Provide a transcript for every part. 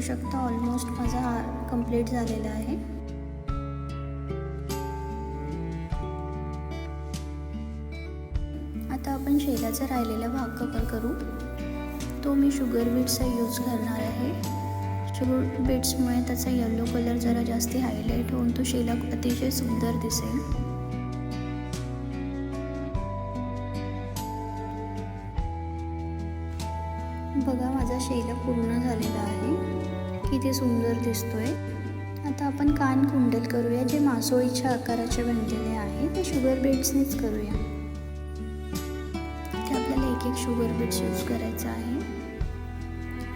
शकता ऑलमोस्ट माझा कंप्लीट झालेला आहे. आता आपण शेलाचा राहिलेला भाग कव्हर करू. तो मी शुगर बीट्सचा यूज करणार आहे. शुगर बीट्समुळे त्याचा येलो कलर जरा जास्ती हायलाईट होऊन तो शेला अतिशय सुंदर दिसेल. बघा माझा शेला पूर्ण झालेला आहे. किती सुंदर दिसतोय. आता आपण कान कुंडल करूया, जे मासोळीच्या आकाराचे बनलेले आहे. ते शुगर बीट्सनेच करूया. ते आपल्याला एक एक शुगर बीट्स यूज करायचं आहे.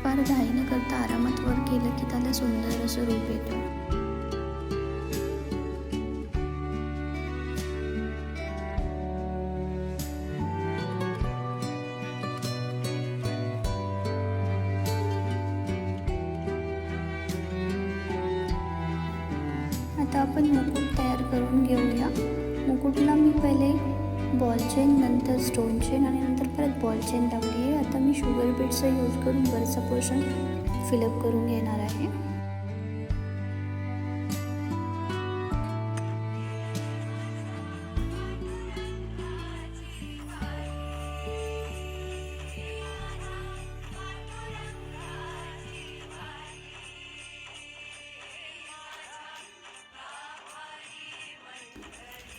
फार घाई न करता आरामात वर केलं की त्याला सुंदर असं रूप येतं. आता आपण मुकुट तयार करून घेऊया. मुकुटला मी पहिले बॉल चेन, नंतर स्टोन चेन आणि नंतर परत बॉल चेन लावली आहे. आता मी शुगर बीट्सचा यूज करून वरचा पोर्शन फिलअप करून घेणार आहे.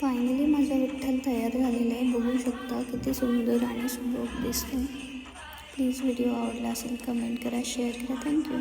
फायनली माझा विठ्ठल तयार झालेला आहे. बघू शकता किती सुंदर आणि सुबक दिसतो. प्लीज व्हिडिओ आवडला असेल कमेंट करा, शेअर करा. थँक्यू.